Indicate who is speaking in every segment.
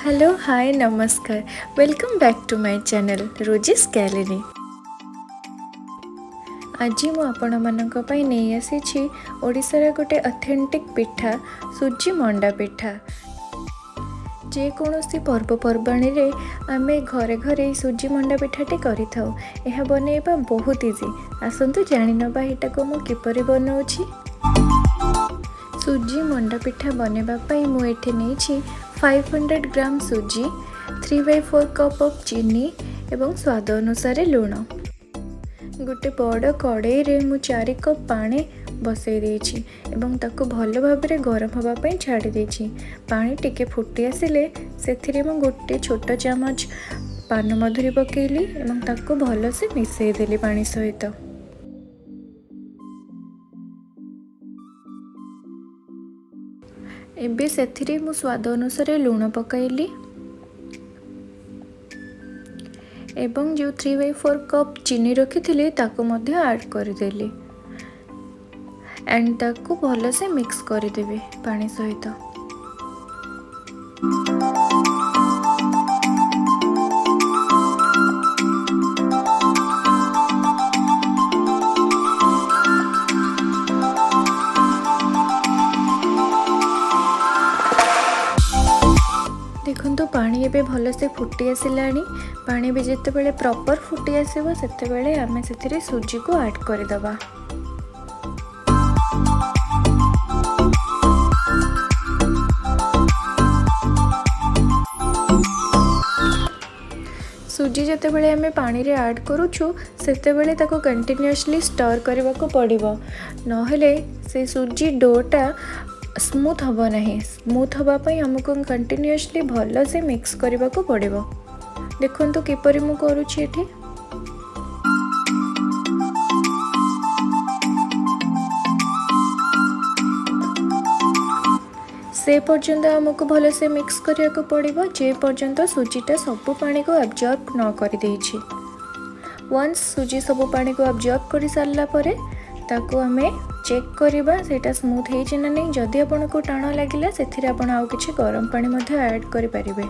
Speaker 1: Hello hi नमस्कार welcome back to my channel रोजिस gallery. आज मु आपण मानक पई नहीं आसी ओडिशार गोटे ऑथेंटिक पिठा सुजी मंडा पिठा। जे कोनोसी पर्वपर्वाणी रे आमे घरे घरे सुजी मंडा पिठाटी करि थाउ। यह बनेबा बहुत इजी। आसंतु जानि नबा एटा को मु किपरि बनाउछि। सुजी मंडा पिठा बनेबा पई मु एठी नेछि 500 ग्राम सुजी, 3/4 कप ऑफ चीनी एवं स्वाद अनुसार लूण। गोटे बड़ कड़ाई रे मु 4 कप पानी बसई देछि एवं ताको भल भाबरे गरम होबा पई छाड़ी देछि। पानी टिके फुटी आसिले सेथिरे मु गोटे छोट चामच पान मधुरी पकेइली एवं ताको भल से मिसई देली पानी सहित। एबे सेथिरे मु स्वाद अनुसार लूण पकाइली एवं जो 3/4 कप चीनी रखी ताको मध्य ऐड करदेली एंड ताको भल से मिक्स करदेबे पानी सहित। देखो पानी एबे भल से फुटी आसिलानी। पानी भी जिते बड़े प्रॉपर फुटी आसीबो सेते बेले आमे सेथिरे सुजी को ऐड कर दबा। सुजी जिते बड़े आमे पानी रे ऐड करूछु सेते बेले ताको कंटिन्यूअसली स्टर करबा को पड़िबो, नहेले से सुजी डोटा स्मूथ हम नहीं। स्मूथ हाँपाई आमको कंटिन्यूअसली भल से मिक्स करने को पड़ो। देखो तो किपरि मु करुछि एठी। से पर्यंत आमको भल से मिक्स करने को पड़ो जे पर्यंत सुजीटा सब पानी को एब्जॉर्ब न कर देछि। वन्स सुजी सब पानी को एब्जॉर्ब कर सारला परे ताको हमें चेक करिबा सेटा स्मूथ है ना नहीं। जदि आपन को टाण लागिला सेथिरे आपन आउ किछि गरम पानी मध्य ऐड करि परिबे।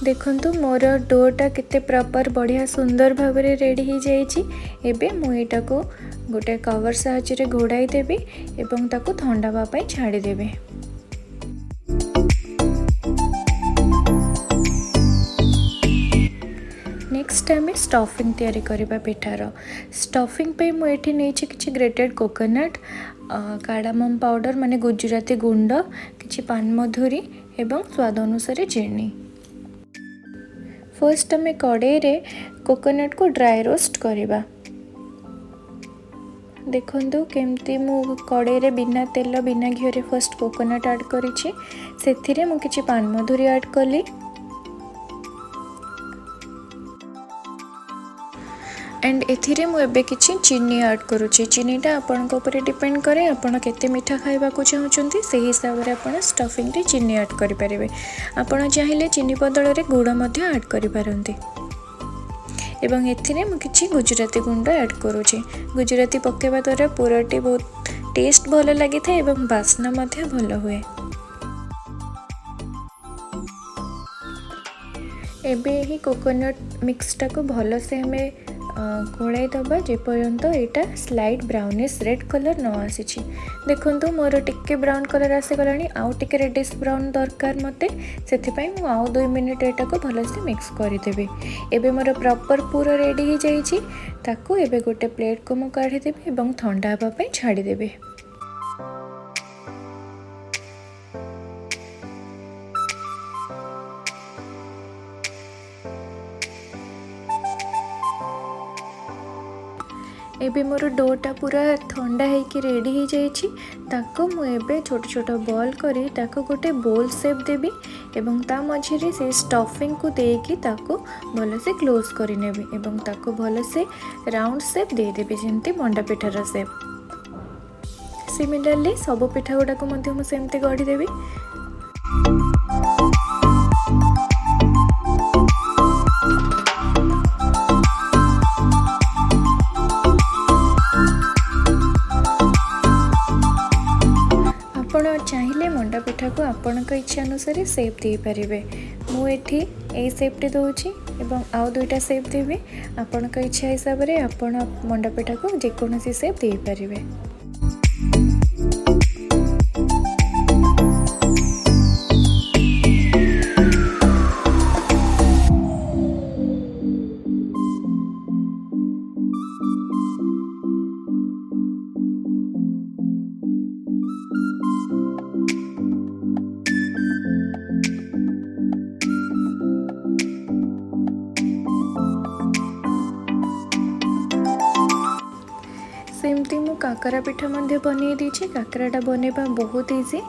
Speaker 1: देखंतु मोर डोटा केते प्रॉपर बढ़िया सुंदर भाबरे रेडी हो जाइछि। एबे मु एटा को गोटे कवर साहाय्य रे घोड़ाई देबी एवं ताको ठंडा बा पई छाड़ी देबे। नेक्स्ट आम स्टफिंग तैयारी करबा पिठार। स्टफिंग पे मु एठी नेछि किछि ग्रेटेड कोकोनट, कार्डामम पाउडर माने गुजराती गुंड, किछि पान मधुरी एवं स्वाद अनुसार चीनी। फर्स्ट आम कड़ाई रे कोकोनट को ड्राई रोस्ट करबा। देखंतु केमती मु कड़ाई रे बिना तेल बिना घी रे फर्स्ट कोकोनट ऐड करिछि। सेथिरे मु किछि पान मधुरी ऐड कली एंड एथिरे मु एबे किछि चीनी ऐड करूछि। चीनीटा आपनक ऊपर डिपेंड करे आपन केते मीठा खाइबा को चाहुचंती से हिसाब रे आपन स्टफिंग रे चीनी ऐड करि परिबे। आपन चाहिले चीनी बदल रे गुड़ मध्य ऐड करि पारंती। एवं एथिरे मु किछि गुजराती गुंड ऐड करूछि। गुजराती पकेबा द्वारा पूराटी बहुत टेस्ट भल लागि थाए एवं बास्ना मध्य भल हुए। एबे ही कोकोनट मिक्सटा को भल से हमें घोड़ाई दबा जे पर्यंत एटा स्लाइट ब्राउनिश रेड कलर न आसी। देखंतु मोर टिके ब्राउन कलर आसी गलानी। आउ टिके रेडिश ब्राउन दरकार मते सेथिपाई मु आउ 2 मिनिट एटा को भल से मिक्स करि देबे। एबे मोर प्रॉपर पूरा रेडी हो जाइछि। ताको एबे गोटे प्लेट को मु काढी देबे एवं ठंडा हबा पई छाडी देबे। एबे मोर डोटा पूरा ठंडा है कि रेडी हो जाइछि। ताको मु एबे छोट छोट बॉल करी ताको गोटे बोल शेप देबी एवं ता मझिरे से स्टफिंग को देकी ताको भल से क्लोज करि नेबी एवं ताको भल से राउंड शेप दे देबी जेंति मंडा पिठार शेप। सिमिलरली सब पिठा गुडा को मध्य मु सेमति गढ़ी देबी। आपणक इच्छा अनुसार सेप दे पारिबे। मु एठी ए सेपटे दउछि एवं आउ दुईटा सेप देबी। आपणक इच्छा हिसाब से आपण मंडा पिठा को जेकोसी सेप दे पारिबे। सेमती मु काकरा पिठा मध्य बनै देछि। काकराटा बनेबा बहुत इजी।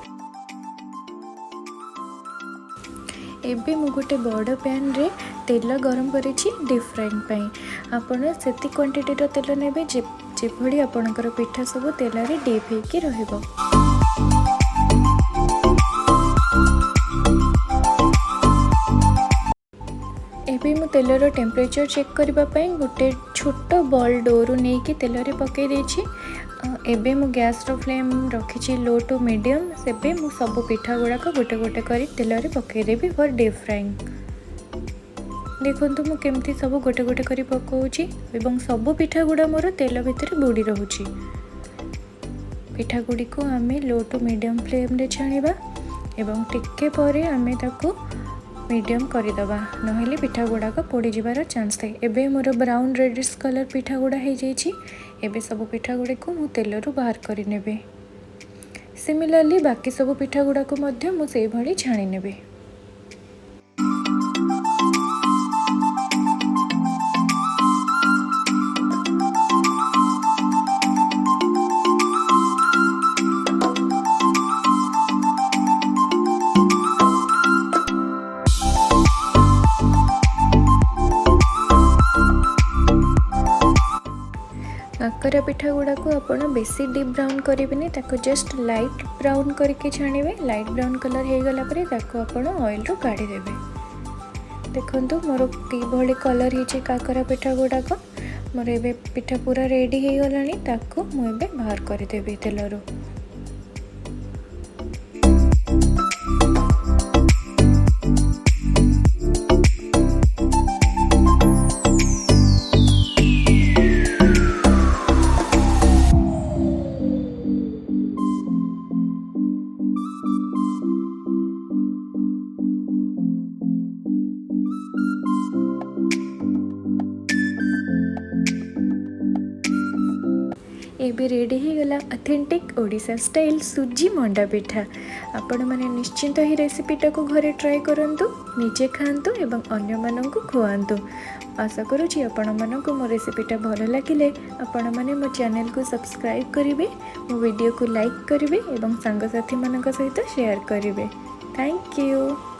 Speaker 1: एबे मु गोटे बड़ पैन रे तेल गरम करिछि डीप फ्राइंग पई। आपण सेति क्वांटिटी रो तेल नेबे जे भली आपणकर पिठा सब तेल रे डीप हेकि रहइबो। एबे मु तेलर टेम्परेचर चेक करबा पई गोटे छोट बॉल डोरू नहीं कि तेल रे पकई देछि। एबे मु गैस रो फ्लेम रखिछि लो टू मीडियम। सेबे मु सब पिठा गुड़ाक गोटे गोटे करी तेल रे पकई देबी फॉर डीप फ्राइंग। देखंतु मु केमती सब गोटे गोटे करी पकाउछि एवं सब पिठा गुड़ा मोर तेल भितर बुड़ी रहउछि। पिठा गुडी को आमे लो टू मीडियम फ्लेम रे छाणीबा एवं टिके परे आमे ताको मीडियम करदबा, नहेले पिठा गुड़ाक पोड़ी जीवार चांस थाए। एबे मोर ब्राउन रेडिश कलर पिठा गुड़ा हो जाइछि। एबे सब पिठा गुड़े को मु तेल रु बाहर करि नेबे। सिमिलरली बाकी सब पिठा गुड़ा को मध्य मु सेई भली छाणी नेबे। काकरा पिठा गुड़ा को आपण बेसी डीप ब्राउन करेंगे, ताको जस्ट लाइट ब्राउन करके छाणिबे। लाइट ब्राउन कलर हो गला परे ताको आपण ऑयल रो काढ़ी देबे। देखंतु मोर की भली कलर हिचे काकरा पिठा गुड़ाक। मोर एबे पिठा पूरा रेडी हो गलानी, ताको मु एबे बाहर कर देबे तेल रो। एबे रेडी हो गला ऑथेंटिक ओडिशा स्टाइल सुजी मंडा पिठा। आपण माने निश्चिंत ही रेसिपीटा को घरे ट्राई करंतु, निजे खांतु एवं अन्य माननकु खुआंतु। आशा करूची आपण माननकु मो रेसिपीटा भल लागिले आपण माने मो चैनल को सब्सक्राइब करिवे, मो वीडियो को लाइक करिवे एवं संग साथी मानक सहित शेयर करिवे। Thank you.